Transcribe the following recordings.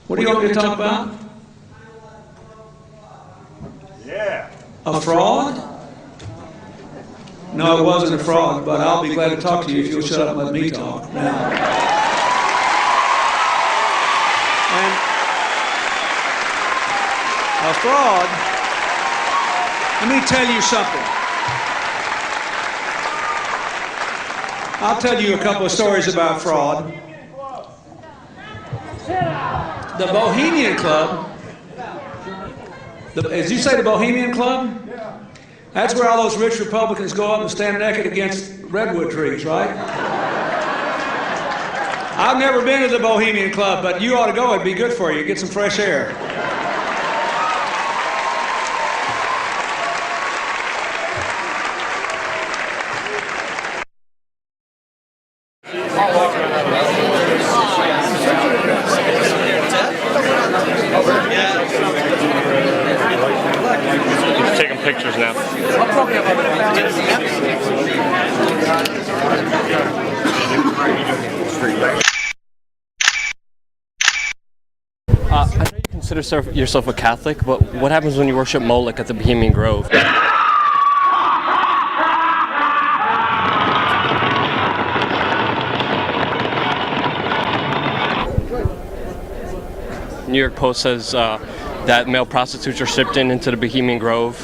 What do you want me to talk about? Yeah. A fraud? No, it wasn't a fraud, but I'll be glad to talk to you if you'll shut up and let me talk now. And a fraud, let me tell you something. I'll tell you a couple of stories about fraud. The Bohemian Club, as you say, the Bohemian Club? That's where all those rich Republicans go up and stand naked against redwood trees, right? I've never been to the Bohemian Club, but you ought to go. It'd be good for you. Get some fresh air. He's taking pictures now. I know you consider yourself a Catholic, but what happens when you worship Moloch at the Bohemian Grove? New York Post says that male prostitutes are shipped into the Bohemian Grove.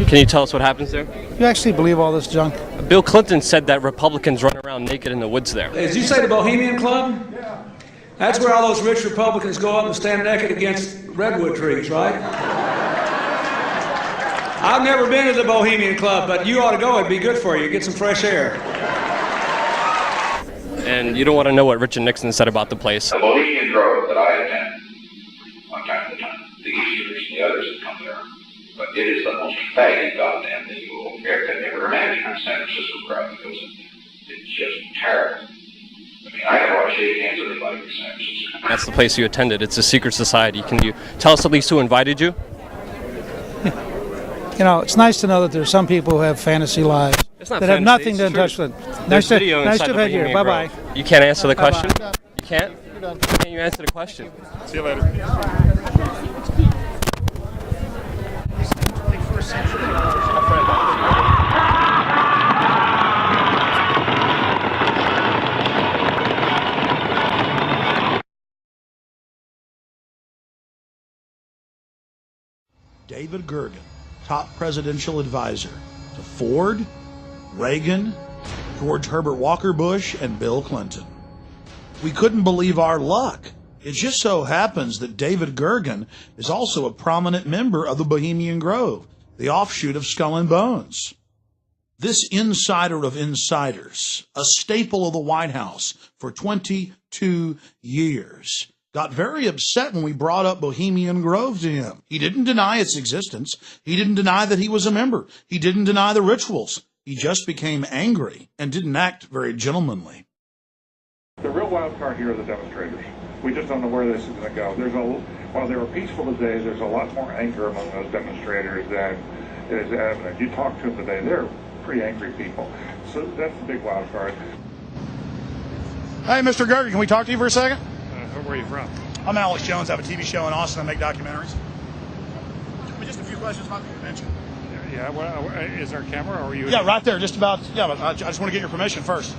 Can you tell us what happens there? You actually believe all this junk? Bill Clinton said that Republicans run around naked in the woods there. As you say, the Bohemian Club? That's where all those rich Republicans go up and stand naked against redwood trees, right? I've never been to the Bohemian Club, but you ought to go. It'd be good for you. Get some fresh air. And you don't want to know what Richard Nixon said about the place. The Bohemian Grove that I attend, one time at a time, the Easterners and the others that come there, but it is the most faggy goddamn thing you will ever imagine in San Francisco crowd, because it's just terrible. I mean, I don't want to shake hands with anybody in San Francisco. That's the place you attended. It's a secret society. Can you tell us at least who invited you? You know, it's nice to know that there's some people who have fantasy lives that have nothing to touch with. Nice to have you here. Bye-bye. You can't answer the question? Bye-bye. You can't? You're done. Can you answer the question? See you later. David Gergen, top presidential advisor to Ford, Reagan, George Herbert Walker Bush, and Bill Clinton. We couldn't believe our luck. It just so happens that David Gergen is also a prominent member of the Bohemian Grove, the offshoot of Skull and Bones. This insider of insiders, a staple of the White House for 22 years, got very upset when we brought up Bohemian Grove to him. He didn't deny its existence. He didn't deny that he was a member. He didn't deny the rituals. He just became angry and didn't act very gentlemanly. The real wild card here are the demonstrators. We just don't know where this is going to go. While they were peaceful today, there's a lot more anger among those demonstrators than is evident. You talk to them today, they're pretty angry people. So that's the big wild card. Hey, Mr. Gergen, can we talk to you for a second? Where are you from? I'm Alex Jones. I have a TV show in Austin. I make documentaries. Just a few questions about the convention. Yeah, well, is there a camera or are you? Yeah, right there. Just about. Yeah, but I just want to get your permission first.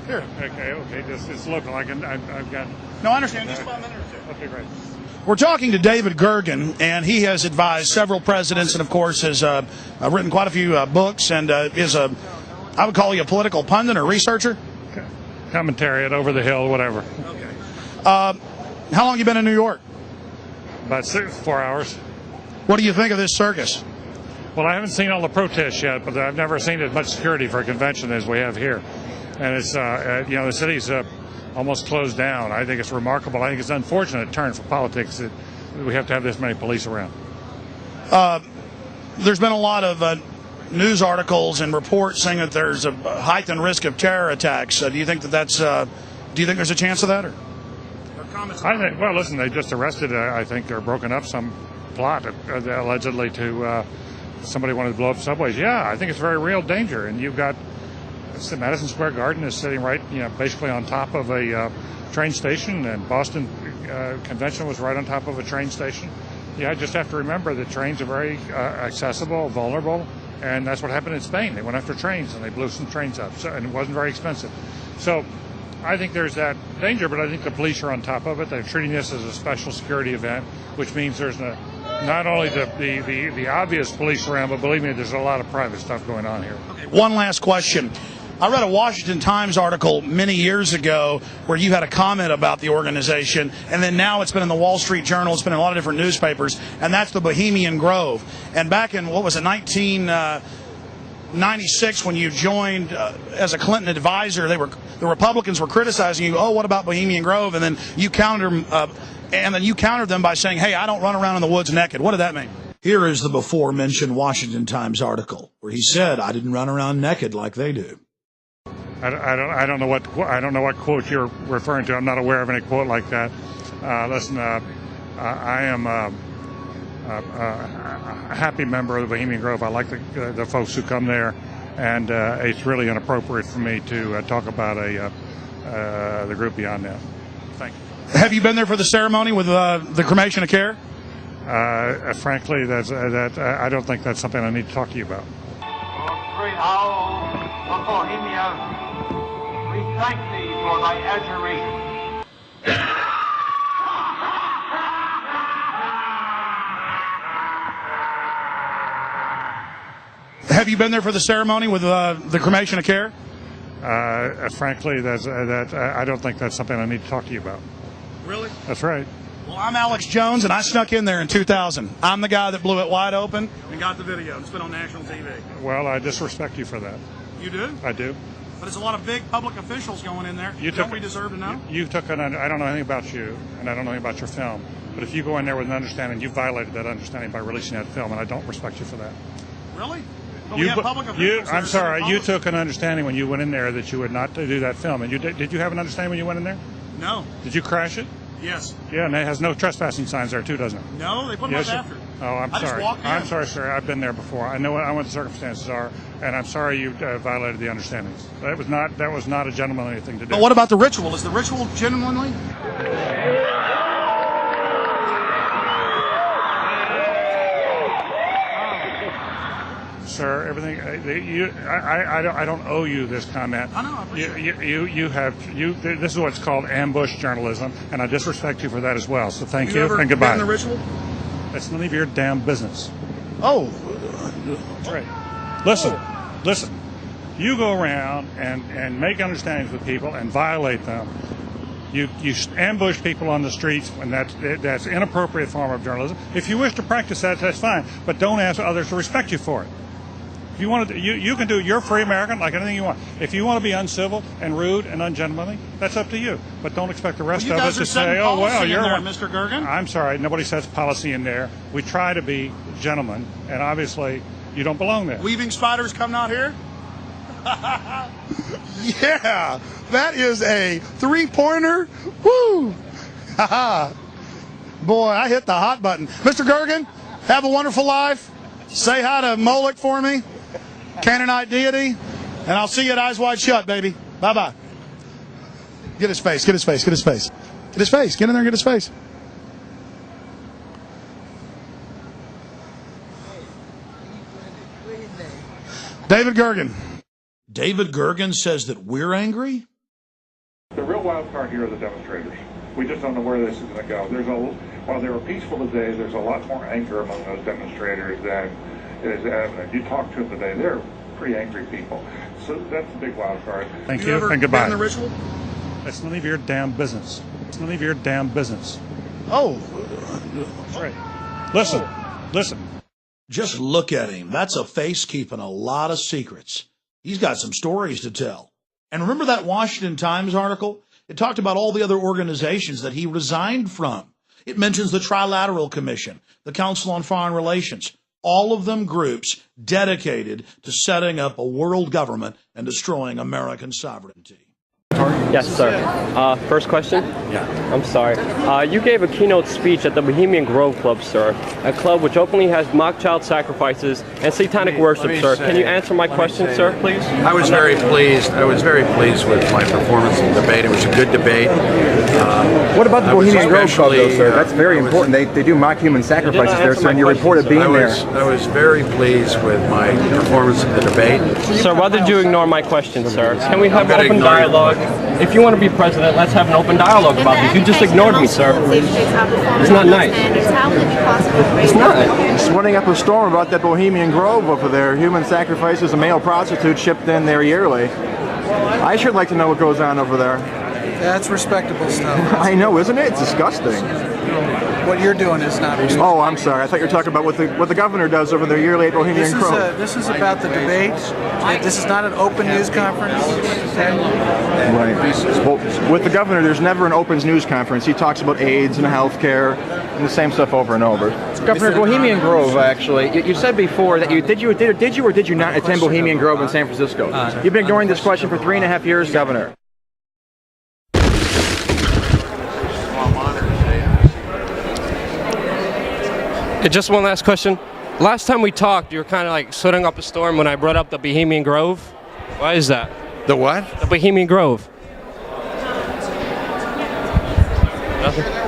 Here. Okay. It's local. I've got. No, I understand. Just about a minute or two. Okay, great. We're talking to David Gergen, and he has advised several presidents, and of course has written quite a few books, and is I would call you a political pundit or researcher. Commentary at Over the Hill, whatever. Okay. How long you been in New York? About 4 hours. What do you think of this circus? Well, I haven't seen all the protests yet, but I've never seen as much security for a convention as we have here. And it's, the city's almost closed down. I think it's remarkable. I think it's an unfortunate turn for politics that we have to have this many police around. There's been a lot of news articles and reports saying that there's a heightened risk of terror attacks. Do you think that's? Do you think there's a chance of that? Or comments? I think. Well, listen, they just arrested. I think, or broken up some plot allegedly to somebody wanted to blow up subways. Yeah, I think it's a very real danger. And you've got Madison Square Garden is sitting right, basically on top of a train station, and Boston Convention was right on top of a train station. Yeah, I just have to remember that trains are very accessible, vulnerable, and that's what happened in Spain. They went after trains and they blew some trains up, and it wasn't very expensive. So I think there's that danger, but I think the police are on top of it. They're treating this as a special security event, which means there's not only the obvious police around, but believe me, there's a lot of private stuff going on here. Okay, one last question. I read a Washington Times article many years ago where you had a comment about the organization, and then now it's been in the Wall Street Journal, it's been in a lot of different newspapers, and that's the Bohemian Grove. And back in, 1996, when you joined as a Clinton advisor, the Republicans were criticizing you, oh, what about Bohemian Grove? And then you countered them by saying, hey, I don't run around in the woods naked. What did that mean? Here is the before-mentioned Washington Times article where he said, I didn't run around naked like they do. I don't know what quote you're referring to. I'm not aware of any quote like that. Listen, I am a happy member of the Bohemian Grove. I like the folks who come there, and it's really inappropriate for me to talk about the group beyond that. Thank you. Have you been there for the ceremony with the cremation of care? Frankly, I don't think that's something I need to talk to you about. Great owl of Bohemia, we thank thee for thy adjuration. Have you been there for the ceremony with the cremation of care? Frankly, I don't think that's something I need to talk to you about. Really? That's right. Well, I'm Alex Jones, and I snuck in there in 2000. I'm the guy that blew it wide open and got the video. It's been on national TV. Well, I disrespect you for that. You do? I do. But there's a lot of big public officials going in there. Don't we deserve to know? I don't know anything about you, and I don't know anything about your film. But if you go in there with an understanding, you violated that understanding by releasing that film, and I don't respect you for that. Really? But we have public officials. I'm sorry. You took an understanding when you went in there that you would not do that film. And did you have an understanding when you went in there? No. Did you crash it? Yes. Yeah, and it has no trespassing signs there too, doesn't it? No, they put them up after. Oh, I'm sorry. Just walked in. I'm sorry, sir. I've been there before. I know what the circumstances are, and I'm sorry you violated the understandings. That was not a gentlemanly thing to do. But what about the ritual? Is the ritual gentlemanly? Sir, everything I don't owe you this comment. I know. I appreciate it. This is what's called ambush journalism, and I disrespect you for that as well. So thank you and goodbye. goodbye. The ritual? That's none of your damn business. Oh. That's right. Listen. You go around and make understandings with people and violate them. You ambush people on the streets, and that's inappropriate form of journalism. If you wish to practice that, that's fine, but don't ask others to respect you for it. If you want to, you can do. You're a free American, like anything you want. If you want to be uncivil and rude and ungentlemanly, that's up to you. But don't expect the rest of us to say, "Oh well, you're there, Mr. Gergen." I'm sorry, nobody sets policy in there. We try to be gentlemen, and obviously, you don't belong there. Weaving spiders come out here. Yeah, that is a three-pointer. Woo! Boy, I hit the hot button. Mr. Gergen, have a wonderful life. Say hi to Moloch for me, Canaanite deity, and I'll see you at Eyes Wide Shut, baby. Bye-bye. Get his face, get his face, get his face. Get his face, get in there and get his face. David Gergen. David Gergen says that we're angry? The real wild card here are the demonstrators. We just don't know where this is going to go. While they were peaceful today, there's a lot more anger among those demonstrators than is evident. You talk to them today, they're pretty angry people. So that's a big wild card. Thank you and goodbye. Been in the ritual? That's none of your damn business. It's none of your damn business. Oh. That's right. Listen. Just look at him. That's a face keeping a lot of secrets. He's got some stories to tell. And remember that Washington Times article? It talked about all the other organizations that he resigned from. It mentions the Trilateral Commission, the Council on Foreign Relations, all of them groups dedicated to setting up a world government and destroying American sovereignty. Yes, sir. First question? Yeah. I'm sorry. You gave a keynote speech at the Bohemian Grove Club, sir. A club which openly has mock child sacrifices and satanic worship, sir. Can you answer my question, sir, please? I was very pleased. I was very pleased with my performance in the debate. It was a good debate. What about the Bohemian Grove Club, though, sir? That's very I was- important. They do mock human sacrifices there, answer sir, my and you question, reported sir. being I there. was very pleased with my performance in the debate. Sir, why did you ignore my question, sir? Can we have gonna open ignore your dialogue? If you want to be president, let's have an open dialogue about this. You just ignored me, sir. It's not nice. It's not. It's running up a storm about that Bohemian Grove over there. Human sacrifices and male prostitutes shipped in there yearly. I sure like to know what goes on over there. That's respectable stuff. I know, isn't it? It's disgusting. What you're doing is not. Oh, I'm sorry. I thought you were talking about what the governor does over there yearly at Bohemian Grove. This is about the debate. This is not an open news conference. Right. Well, with the governor, there's never an open news conference. He talks about AIDS and health care and the same stuff over and over. Governor, Bohemian Grove, actually, you said before that did you or did you not attend Bohemian Grove in San Francisco? You've been ignoring this question for 3.5 years, Governor. Just one last question. Last time we talked, you were kind of like setting up a storm when I brought up the Bohemian Grove. Why is that? The what? The Bohemian Grove. Nothing?